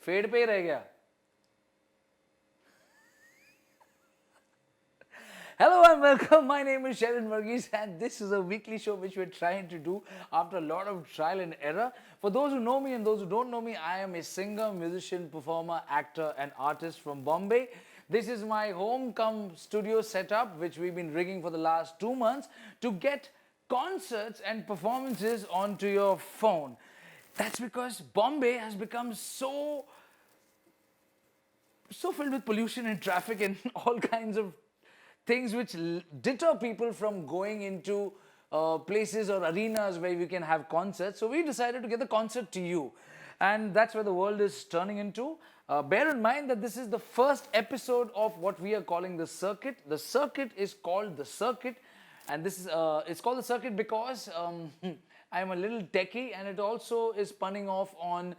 Fade पे ही रह गया. Hello and welcome. My name is Sherrin Varghese, and this is a weekly show which we're trying to do after a lot of trial and error. For those who know me and those who don't know me, I am a singer, musician, performer, actor, and artist from Bombay. This is my home come studio setup, which we've been rigging for the last 2 months to get concerts and performances onto your phone. That's because Bombay has become so filled with pollution and traffic and all kinds of things which deter people from going into places or arenas where we can have concerts. So we decided to get the concert to you. And that's where the world is turning into. Bear in mind that this is the first episode of what we are calling the circuit. The circuit is called the circuit. And this is it's called the circuit because I'm a little techie, and it also is punning off on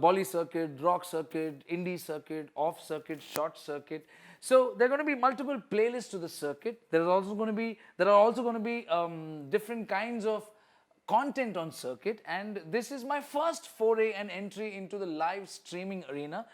Bolly circuit, rock circuit, indie circuit, off circuit, short circuit. So there are going to be multiple playlists to the circuit. There are also going to be different kinds of content on circuit, and this is my first foray and entry into the live streaming arena.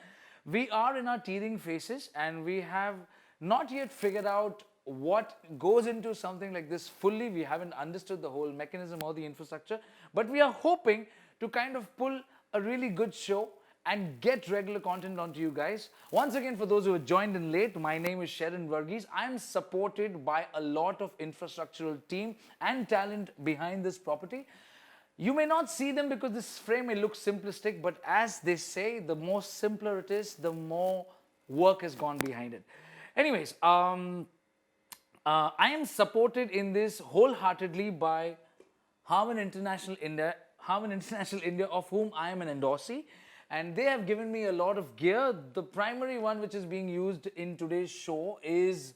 We are in our teething phases, and we have not yet figured out what goes into something like this fully. We haven't understood the whole mechanism or the infrastructure, but we are hoping to kind of pull a really good show and get regular content onto you guys. Once again, for those who have joined in late, my name is Sherrin Varghese. I'm supported by a lot of infrastructural team and talent behind this property. You may not see them because this frame may look simplistic, but as they say, the more simpler it is, the more work has gone behind it. Anyways, I am supported in this wholeheartedly by Harman International India, of whom I am an endorsee. And they have given me a lot of gear. The primary one which is being used in today's show is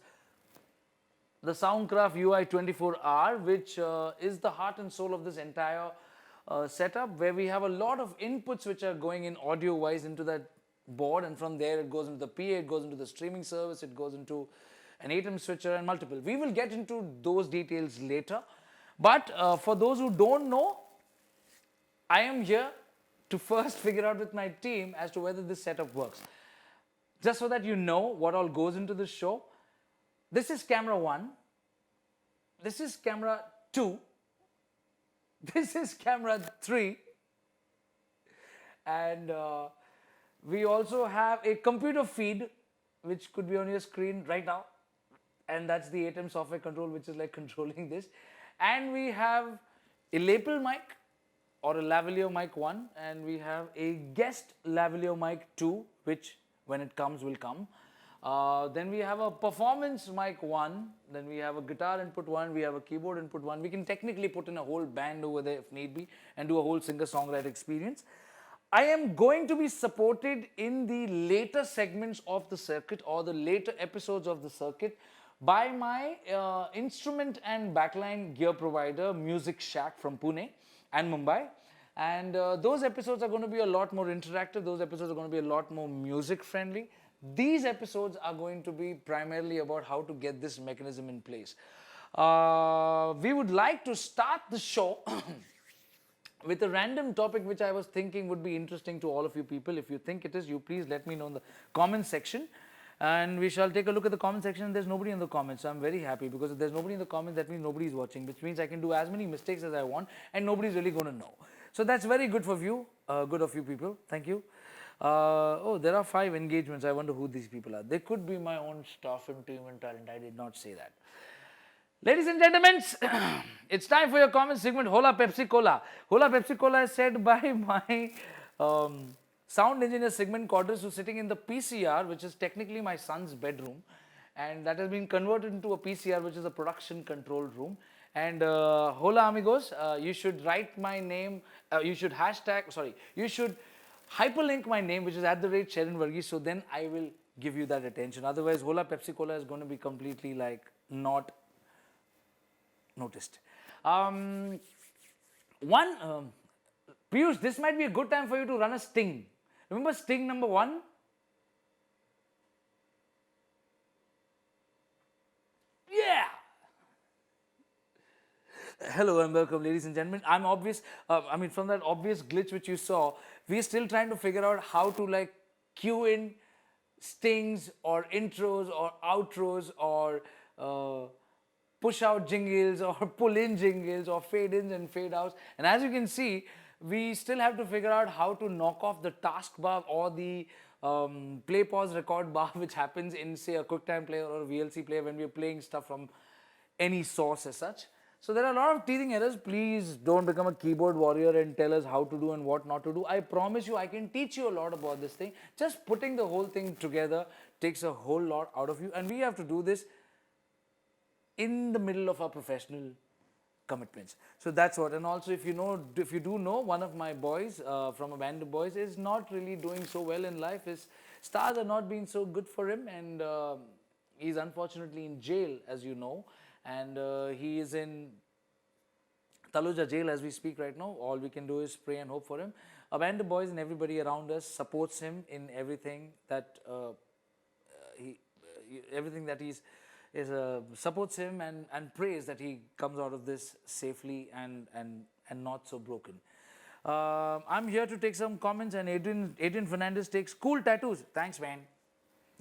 the Soundcraft UI 24R, which is the heart and soul of this entire setup, where we have a lot of inputs which are going in audio-wise into that board, and from there it goes into the PA, it goes into the streaming service, it goes into an ATEM switcher and multiple. We will get into those details later. But for those who don't know, I am here to first figure out with my team as to whether this setup works. Just so that you know what all goes into this show. This is camera 1. This is camera 2. This is camera 3. And we also have a computer feed which could be on your screen right now. And that's the ATEM software control which is like controlling this. And we have a lapel mic or a lavalier mic 1, and we have a guest lavalier mic 2, which when it comes will come. Then we have a performance mic 1, then we have a guitar input 1, we have a keyboard input 1. We can technically put in a whole band over there if need be and do a whole singer-songwriter experience. I am going to be supported in the later segments of the circuit or the later episodes of the circuit by my instrument and backline gear provider, MusikShack from Pune and Mumbai. And those episodes are going to be a lot more interactive. Those episodes are going to be a lot more music friendly. These episodes are going to be primarily about how to get this mechanism in place. We would like to start the show with a random topic which I was thinking would be interesting to all of you people. If you think it is, you please let me know in the comment section. And we shall take a look at the comment section. There's nobody in the comments, so I'm very happy, because if there's nobody in the comments, that means nobody's watching, which means I can do as many mistakes as I want and nobody's really going to know. So that's very good for you, good of you people. Thank you. Oh, there are 5 engagements. I wonder who these people are. They could be my own staff and team and talent. I did not say that. Ladies and gentlemen, it's time for your comment segment, Hola Pepsi Cola. Hola Pepsi Cola is said by my sound engineer Sigmund Corders, who's sitting in the PCR, which is technically my son's bedroom, and that has been converted into a PCR, which is a production control room. And hola amigos, you should write my name, you should hyperlink my name, which is @Sherrin Varghese, so then I will give you that attention. Otherwise, Hola Pepsi Cola is going to be completely like not noticed. Piyush, this might be a good time for you to run a sting. Remember sting number 1? Yeah! Hello and welcome, ladies and gentlemen. From that obvious glitch which you saw, we're still trying to figure out how to like cue in stings or intros or outros or push out jingles or pull in jingles or fade ins and fade outs. And as you can see, we still have to figure out how to knock off the taskbar or the play pause record bar which happens in say a QuickTime player or a VLC player when we're playing stuff from any source as such. So there are a lot of teething errors. Please don't become a keyboard warrior and tell us how to do and what not to do. I promise you I can teach you a lot about this thing. Just putting the whole thing together takes a whole lot out of you, and we have to do this in the middle of our professional commitments. So that's what. And also, if you do know, one of my boys from a band of boys is not really doing so well in life. His stars are not being so good for him, and he's unfortunately in jail, as you know, and he is in Taluja jail as we speak right now. All we can do is pray and hope for him. A band of boys and everybody around us supports him in everything that everything that supports him and prays that he comes out of this safely and not so broken. I'm here to take some comments, and Adrian Fernandez takes cool tattoos. Thanks, man.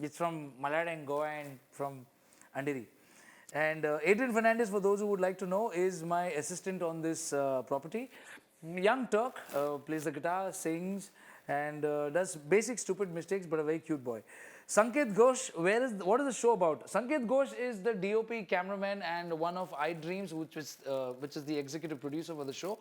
It's from Malad and Goa and from Andheri. And Adrian Fernandez, for those who would like to know, is my assistant on this property. Young Turk, plays the guitar, sings, and does basic stupid mistakes, but a very cute boy. Sanket Ghosh, what is the show about? Sanket Ghosh is the DOP cameraman and one of Ddrums, which is the executive producer for the show.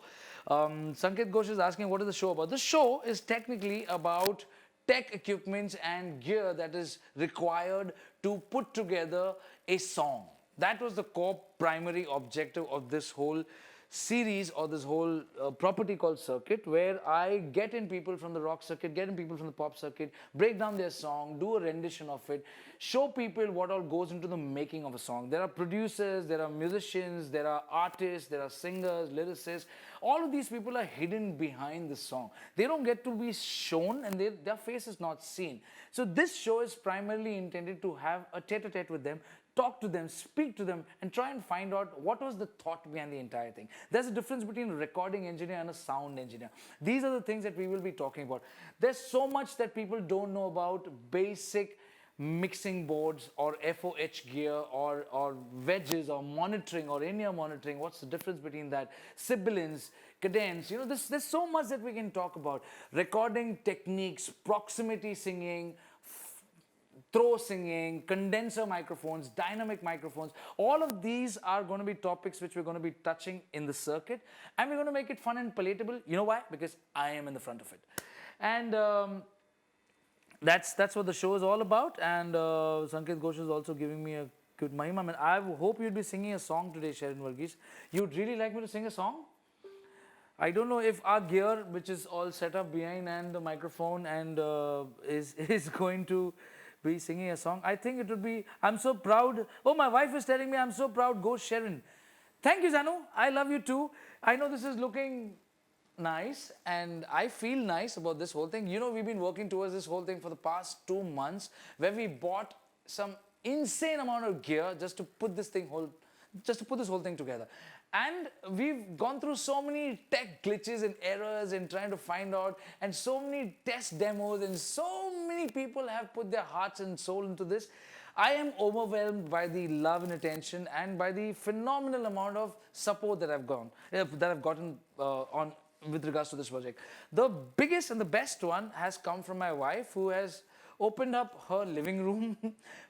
Sanket Ghosh is asking, what is the show about? The show is technically about tech equipments and gear that is required to put together a song. That was the core primary objective of this whole series or this whole property called Circuit, where I get in people from the rock circuit, get in people from the pop circuit, break down their song, do a rendition of it, show people what all goes into the making of a song. There are producers, there are musicians, there are artists, there are singers, lyricists. All of these people are hidden behind the song. They don't get to be shown, and their face is not seen. So this show is primarily intended to have a tete-a-tete with them, talk to them, speak to them, and try and find out what was the thought behind the entire thing. There's a difference between a recording engineer and a sound engineer. These are the things that we will be talking about. There's so much that people don't know about basic mixing boards or FOH gear or wedges or monitoring or in-ear monitoring. What's the difference between that? Sibilance, cadence, there's so much that we can talk about. Recording techniques, proximity singing, throw singing, condenser microphones, dynamic microphones. All of these are going to be topics which we're going to be touching in the circuit, and we're going to make it fun and palatable. You know why? Because I am in the front of it. And that's what the show is all about. And Sanket Ghosh is also giving me a good Mahima. Man, I hope you'd be singing a song today, Sherrin Varghese. You'd really like me to sing a song? I don't know if our gear, which is all set up behind, and the microphone, and is going to be singing a song. I think it would be, I'm so proud. Oh, my wife is telling me I'm so proud. Go Sherrin. Thank you, Zanu. I love you too. I know this is looking nice, and I feel nice about this whole thing. We've been working towards this whole thing for the past 2 months, where we bought some insane amount of gear just to put this whole thing together. And we've gone through so many tech glitches and errors and trying to find out, and so many test demos, and so many people have put their hearts and soul into this. I am overwhelmed by the love and attention and by the phenomenal amount of support that I've gotten on with regards to this project. The biggest and the best one has come from my wife, who has opened up her living room,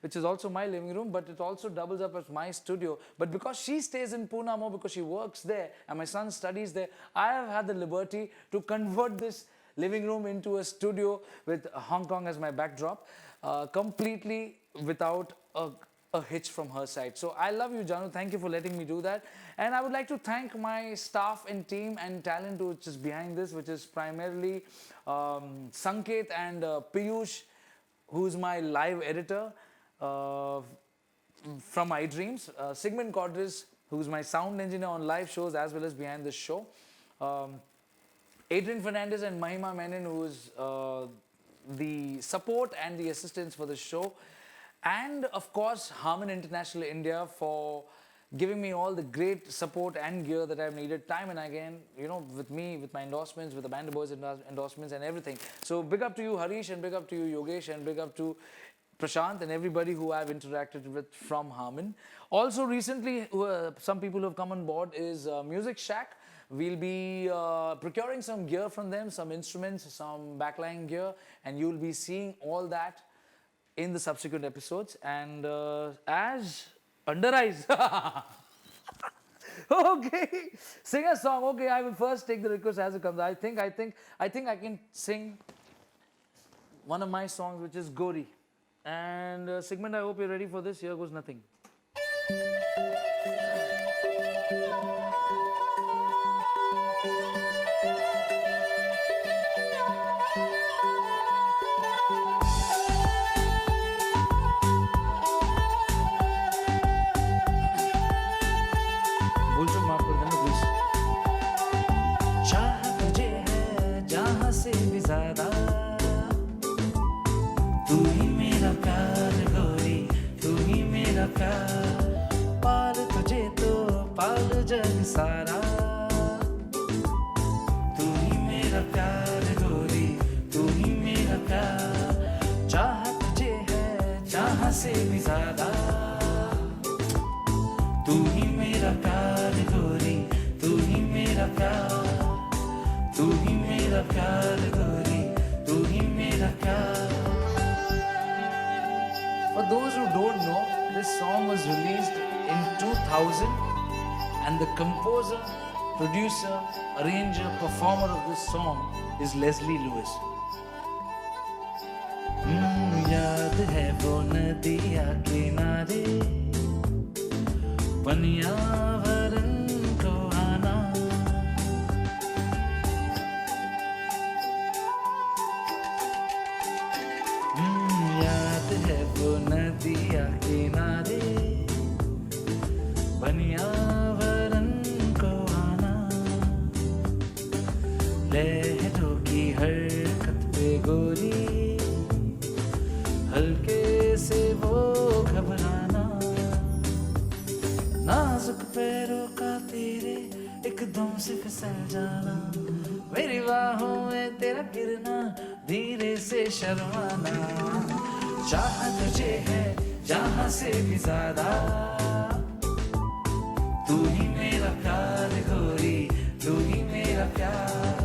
which is also my living room, but it also doubles up as my studio. But because she stays in Pune more, because she works there and my son studies there, I have had the liberty to convert this living room into a studio with Hong Kong as my backdrop, completely without a hitch from her side. So I love you, Janu. Thank you for letting me do that. And I would like to thank my staff and team and talent which is behind this, which is primarily Sanket and Piyush, who's my live editor from Ddrums, Sigmund Cordris, who's my sound engineer on live shows as well as behind this show, Adrian Fernandez and Mahima Menon, who's the support and the assistance for the show, and of course Harman International India for giving me all the great support and gear that I've needed time and again, you know, with me, with my endorsements, with the Band of Boys endorsements and everything. So big up to you, Harish, and big up to you, Yogesh, and big up to Prashant and everybody who I've interacted with from Harman. Also, recently, some people who have come on board is MusikShack. We'll be procuring some gear from them, some instruments, some backline gear, and you'll be seeing all that in the subsequent episodes. And as under eyes, okay, sing a song. Okay, I will first take the request as it comes. I think I can sing one of my songs, which is Gori. And Sigmund, I hope you're ready for this. Here goes nothing. भूल चूक माफ कर देना please चाह तुझे है जहां से भी ज्यादा तू ही मेरा प्यार गोरी तू ही मेरा प्यार पाल तुझे तो पाल जग सारा तू ही मेरा प्यार गोरी तू ही मेरा प्यार चाह तुझे है जहां से भी ज्यादा तू ही मेरा प्यार गोरी तू ही मेरा प्यार तू ही मेरा प्यार गोरी तू ही मेरा प्यार. For those who don't know, this song was released in 2000 and the composer, producer, arranger, performer of this song is Leslie Lewis. याद है वो नदिया किनारे पनियावरन को आना याद है वो नदिया किनारे पनियावरन को आना लहरों की हरकत पे गोरी हल्के से वो घबराना नाजुक पैरों का तेरे एकदम से फिसल जाना मेरी बाहों में तेरा गिरना धीरे से शर्माना चाह तुझे है जहां से भी ज्यादा तू ही मेरा प्यार गोरी तू ही मेरा प्यार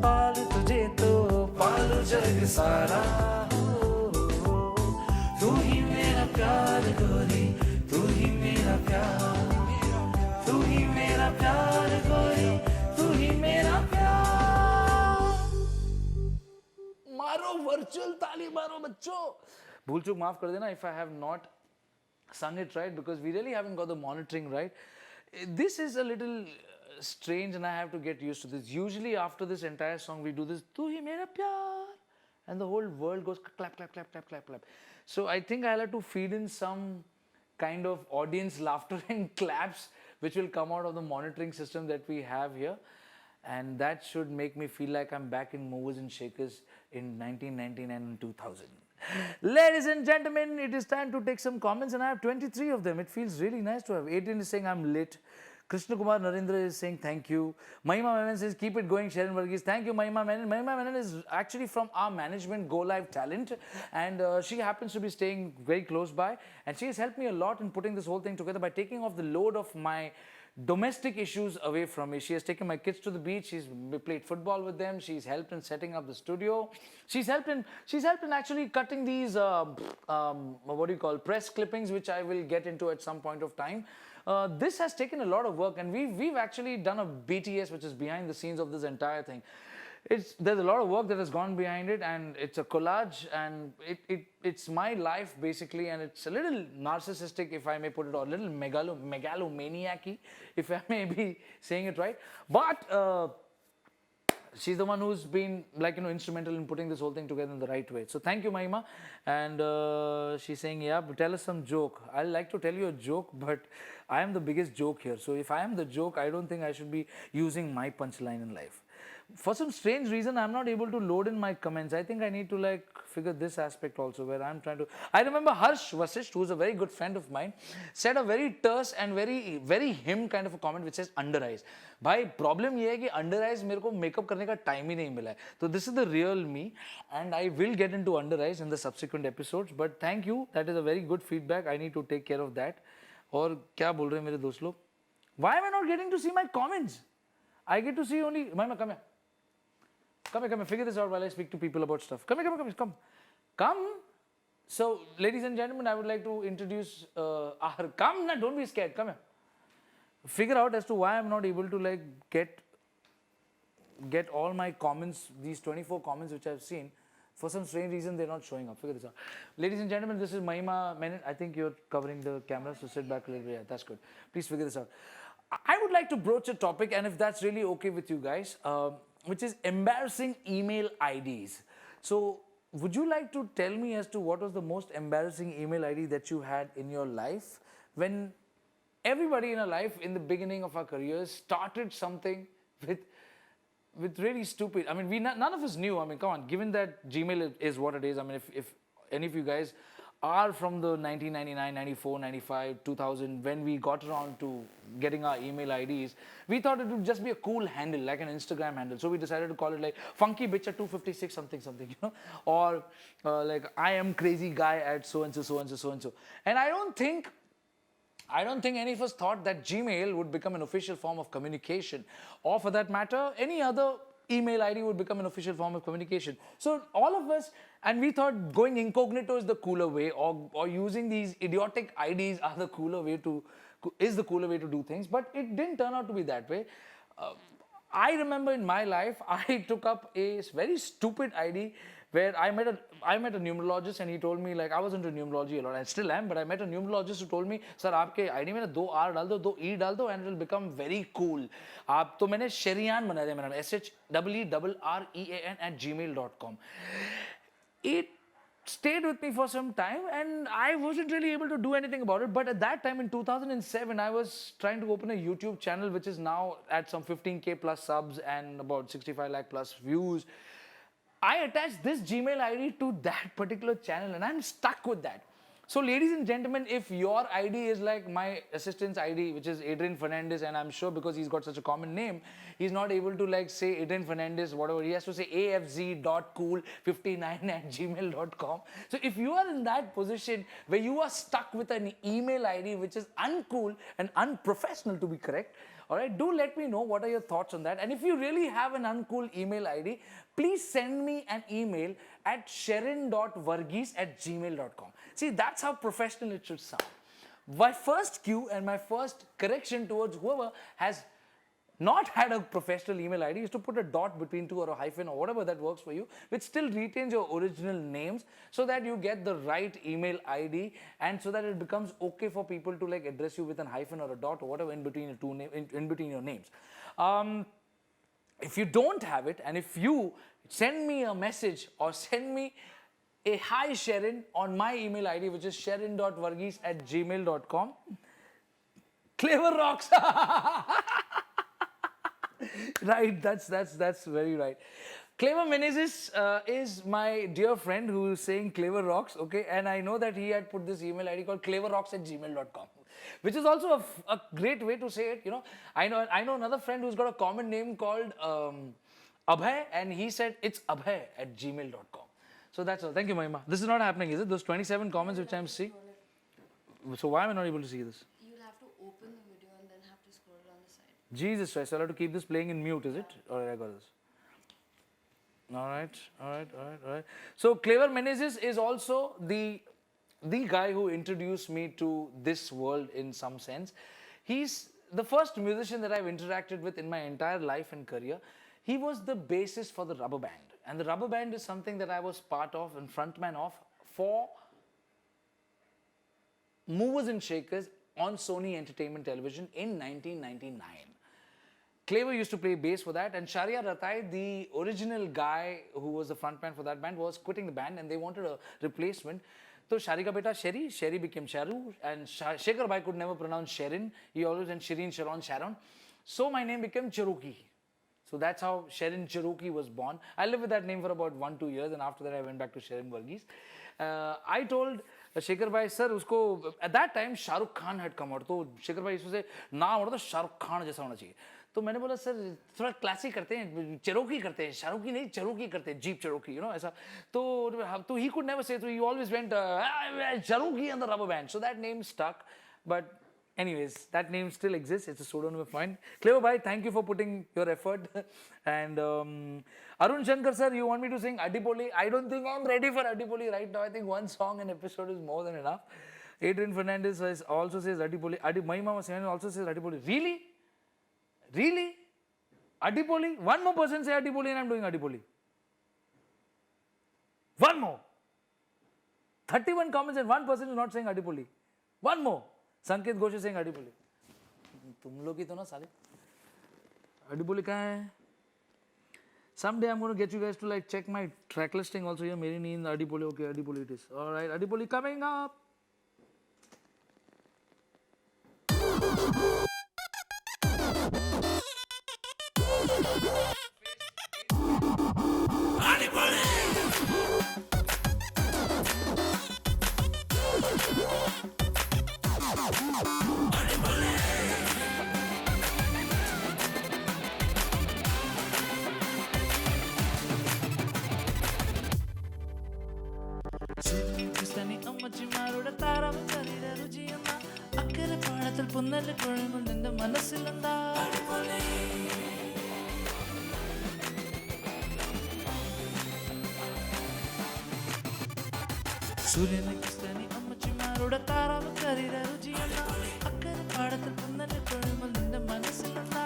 पाल तुझे तो पालू जग सारा तू ही मेरा प्यार गोरी तू ही मेरा प्यार तू ही मेरा प्यार गोरी तू ही मेरा प्यार. मारो वर्चुअल ताली मारो बच्चों. भूल चूक माफ कर देना if I have not sung it right because we really haven't got the monitoring right. This is a little strange and I have to get used to this. Usually after this entire song we do this tu hi mera pyar and the whole world goes clap clap clap clap clap clap. So I think I'll have to feed in some kind of audience laughter and claps which will come out of the monitoring system that we have here, and that should make me feel like I'm back in Movers and Shakers in 1999 and 2000. Ladies and gentlemen, it is time to take some comments and I have 23 of them. It feels really nice to have. 18 is saying I'm lit. Krishna Kumar Narendra is saying thank you. Mahima Menon says keep it going. Sherrin Varghese, thank you Mahima Menon. Mahima Menon is actually from our management Go Live Talent and she happens to be staying very close by and she has helped me a lot in putting this whole thing together by taking off the load of my domestic issues away from me. She has taken my kids to the beach. She's played football with them. She's helped in setting up the studio. She's helped in actually cutting these what do you call press clippings, which I will get into at some point of time. This has taken a lot of work, and we've actually done a BTS, which is behind the scenes of this entire thing. There's a lot of work that has gone behind it, and it's a collage, and it's my life basically, and it's a little narcissistic, if I may put it, or a little megalomaniac-y, if I may be saying it right. But she's the one who's been instrumental in putting this whole thing together in the right way. So thank you, Mahima. And she's saying, yeah, but tell us some joke. I like to tell you a joke, but I am the biggest joke here. So if I am the joke, I don't think I should be using my punchline in life. For some strange reason, I'm not able to load in my comments. I think I need to like figure this aspect also where I'm trying to. I remember Harsh Vasisht, who's a very good friend of mine, said a very terse and very him kind of a comment which says under eyes. भाई problem ये है कि under eyes मेरे को makeup करने का time ही नहीं मिला है. So this is the real me, and I will get into under eyes in the subsequent episodes. But thank you, that is a very good feedback. I need to take care of that. और क्या बोल रहे हैं मेरे दोस्त लोग? Why am I not getting to see my comments? I get to see only. Mama, come here. Come here. Figure this out while I speak to people about stuff. Come here. Come. So, ladies and gentlemen, I would like to introduce our. Come, na, don't be scared. Come here. Figure out as to why I'm not able to like get all my comments, these 24 comments which I've seen. For some strange reason, they're not showing up. Figure this out. Ladies and gentlemen, this is Mahima Menon. I think you're covering the camera, so sit back a little bit. Yeah, that's good. Please figure this out. I would like to broach a topic, and if that's really okay with you guys, which is embarrassing email IDs. So, would you like to tell me as to what was the most embarrassing email ID that you had in your life when everybody in our life in the beginning of our careers started something with really stupid. I mean, none of us knew. I mean, come on. Given that Gmail is what it is. I mean, if any of you guys are from the 1999, 94, 95, 2000, when we got around to getting our email IDs, we thought it would just be a cool handle, like an Instagram handle. So we decided to call it like Funky Bitcha 256 something, you know, or like I am crazy guy at so and so. And I don't think any of us thought that Gmail would become an official form of communication, or for that matter, any other email ID would become an official form of communication. So all of us, and we thought going incognito is the cooler way, or using these idiotic IDs are the cooler way to do things. But it didn't turn out to be that way. I remember in my life, I took up a very stupid ID where I met a numerologist, and he told me, like, I was into numerology a lot, I still am, but I met a numerologist who told me, sir, आपके ID में ना 2 R डाल दो, 2 E डाल दो, and it will become very cool. आप तो मैंने Sherrin बना दिया मेरा नाम, SHERREAN@gmail.com. It stayed with me for some time, and I wasn't really able to do anything about it. But at that time in 2007, I was trying to open a YouTube channel which is now at some 15k plus subs and about 65 lakh plus views. I attached this Gmail ID to that particular channel, and I'm stuck with that. So, ladies and gentlemen, if your ID is like my assistant's ID, which is Adrian Fernandez, and I'm sure because he's got such a common name, he's not able to like say Adrian Fernandez, whatever. He has to say afz.cool59@gmail.com. So, if you are in that position where you are stuck with an email ID which is uncool and unprofessional, to be correct, all right, do let me know what are your thoughts on that. And if you really have an uncool email ID, please send me an email at sherrin.varghese@gmail.com. See, that's how professional it should sound. My first cue and my first correction towards whoever has not had a professional email ID is to put a dot between two or a hyphen or whatever that works for you, which still retains your original names, so that you get the right email ID, and so that it becomes okay for people to like address you with a hyphen or a dot or whatever in between your in between your names. If you don't have it, and if you send me a message or send me a hi Sherrin on my email ID, which is sherrin.varghese@gmail.com, Clever rocks. Right, that's very right. Clever Menezes is my dear friend who is saying Clever Rocks, okay, and I know that he had put this email ID called cleverrocks@gmail.com, which is also a great way to say it, you know. I know another friend who's got a common name called Abhay, and he said it's abhay@gmail.com. So that's all. Thank you, Mahima. This is not happening, is it? Those 27 comments which I'm seeing. So why am I not able to see this? You'll have to open the video and then have to scroll down the side. Jesus Christ, I'll have to keep this playing in mute, is it? Alright, I got this. Alright. So Clever Menezes is also the guy who introduced me to this world in some sense. He's the first musician that I've interacted with in my entire life and career. He was the bassist for the Rubber Band. And the Rubber Band is something that I was part of and frontman of for Movers and Shakers on Sony Entertainment Television in 1999. Clever used to play bass for that, and Sharia Ratai, the original guy who was the frontman for that band, was quitting the band, and they wanted a replacement. So Shari ka beta Sherry became Sharu, and Shekhar Bhai could never pronounce Sherrin. He always went Shirin, Sharon, Sharon. So my name became Cherokee. So that's how Sherrin Cherokee was born. I lived with that name for about 1-2 years, and after that I went back to Sherrin Varghese. I told Shekhar bhai, sir, usko, at that time Shah Rukh Khan had come out. So Shekhar bhai used to say, naam होता तो Shah Rukh Khan जैसा होना चाहिए. तो मैंने बोला sir थोड़ा classic करते हैं, चेरोकी करते हैं, शाहरुखी नहीं चेरोकी करते हैं, जीप चेरोकी, you know, ऐसा. तो he could never say, so he always went Cherokee and the rubber band. So that name stuck. But anyways, that name still exists. It's a pseudonym of mine. Clever bhai, thank you for putting your effort. And Arun Shankar sir, you want me to sing Adipoli? I don't think I'm ready for Adipoli right now. I think one song an episode is more than enough. Adrian Fernandez also says Adipoli. My mama also says Adipoli. Really? Really? Adipoli? One more person say Adipoli and I'm doing Adipoli. One more. 31 comments and one person is not saying Adipoli. One more. Sanket Ghosh is saying Adipoli. तुम लोग ही तो ना साले. Adipoli कहाँ है? Someday I'm going to get you guys to like check my track listing also here. मेरी नींद Adipoli. Okay, Adipoli it is. All right, Adipoli coming up. അക്കരെ പാടത്തിൽ പുന്നല് കുഴങ്ങും നിന്റെ മനസ്സിലെന്താ സൂര്യനെ ക്രിസ്ത്യാനി അമ്മച്ചിമാരുടെ താറാവ് കറിയുടെ രുചിയെന്ന അക്കരെ പാടത്തിൽ പുന്നല് കുഴങ്ങും നിന്റെ മനസ്സിലെന്താ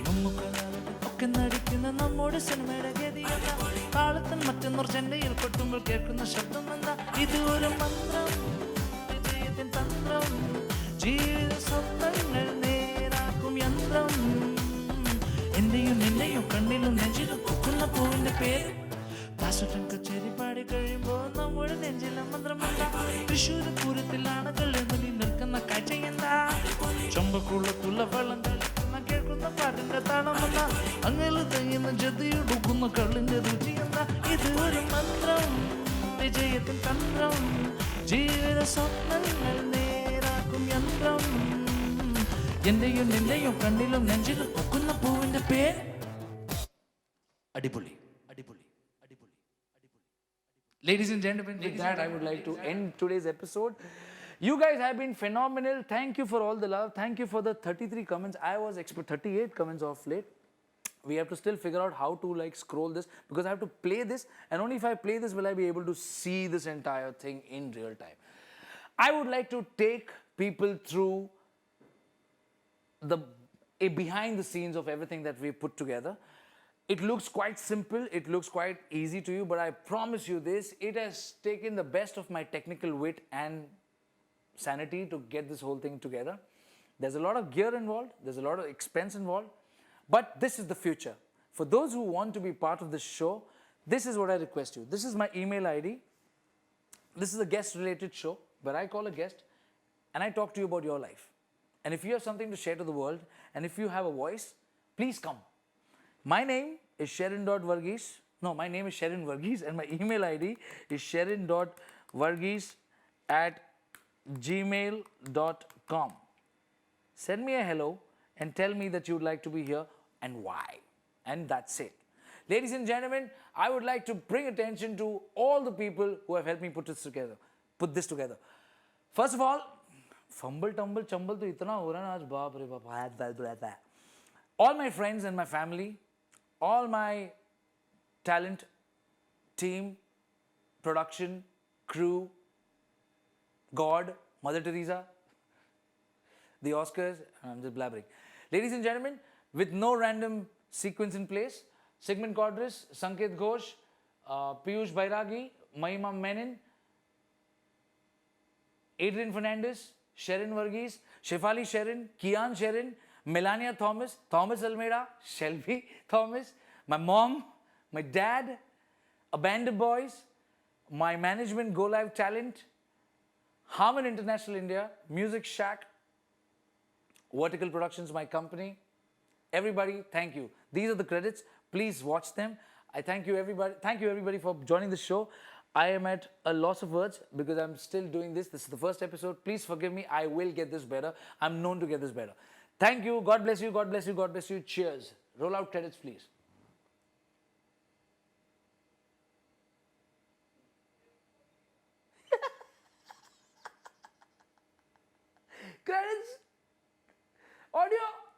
നമുക്കൊരാളുടെ ഒക്കെ നടിക്കുന്ന നമ്മുടെ സിനിമയുടെ ഗതിയെന്ന താളത്തിൽ മറ്റൊന്നോർ ചെണ്ടയിൽ കൊട്ടുമ്പോൾ കേൾക്കുന്ന ശബ്ദം എന്താ ഇത് ഒരു മന്ത്രം വിജയത്തിൻ തന്ത്രം ജീവിത സ്വപ്നങ്ങൾ നേരാക്കും യന്ത്രം എന്റെയും നിന്റെയും കണ്ണിലും നെഞ്ചിലും കൊക്കുന്ന പൂവിന്റെ പേര് ദാസട്ടൻ കച്ചേരി പാടി കഴിയുമ്പോൾ നമ്മുടെ നെഞ്ചിലെ മന്ത്രം എന്താ തൃശ്ശൂർ പൂരത്തിലാണ് കല്ലെന്ന് നിൽക്കുന്ന കാഴ്ച എന്താ ചമ്പക്കുള്ളത്തുള്ള വെള്ളം കളിക്കുന്ന കേൾക്കുന്ന പാട്ടിന്റെ താളമെന്ന അങ്ങനെ തയ്യുന്ന ജതിയൊടുക്കുന്ന കള്ളിന്റെ രുചി എന്താ ഇത് ഒരു മന്ത്രം വിജയത്തിൻ തന്ത്രം ജീവിത സ്വപ്നങ്ങൾ നേരാക്കും യന്ത്രം എന്റെയും നിന്റെയും കണ്ണിലും നെഞ്ചിലും കൊക്കുന്ന പൂവിന്റെ പേര് അടിപൊളി അടിപൊളി. Ladies and gentlemen, with that I would like to end today's episode. You guys have been phenomenal. Thank you for all the love. Thank you for the 33 comments. I was expert 38 comments off late. We have to still figure out how to like scroll this because I have to play this, and only if I play this will I be able to see this entire thing in real time. I would like to take people through a behind the scenes of everything that we put together. It looks quite simple, it looks quite easy to you, but I promise you this, it has taken the best of my technical wit and sanity to get this whole thing together. There's a lot of gear involved, there's a lot of expense involved, but this is the future. For those who want to be part of this show, this is what I request you. This is my email ID. This is a guest related show where I call a guest and I talk to you about your life. And if you have something to share to the world, and if you have a voice, please come. My name is Sherrin.Varghese. No, my name is Sherrin Varghese and my email ID is sherrin.varghese@gmail.com. Send me a hello and tell me that you would like to be here and why. And that's it. Ladies and gentlemen, I would like to bring attention to all the people who have helped me put this together. First of all, fumble, tumble, chumble to itna ho raha na aaj baap re baap. All my friends and my family, all my talent, team, production, crew, God, Mother Teresa, the Oscars, I'm just blabbering. Ladies and gentlemen, with no random sequence in place, Sigmund Codris, Sanket Ghosh, Piyush Bairagi, Mahima Menon, Adrian Fernandez, Sherrin Varghese, Shefali Sherrin, Kian Sherrin, Melania Thomas, Thomas Almeida, Shelby Thomas, my mom, my dad, Abandoned Boys, my management Go Live Talent, Harman International India, MusikShack, Vertikal Productions, my company, Everybody, thank you. These are the credits. Please watch them. I thank you everybody. Thank you everybody for joining the show. I am at a loss of words because I'm still doing this. This is the first episode. Please forgive me. I will get this better. I'm known to get this better. Thank you. God bless you. God bless you. God bless you. Cheers. Roll out credits, please. Credits. Audio.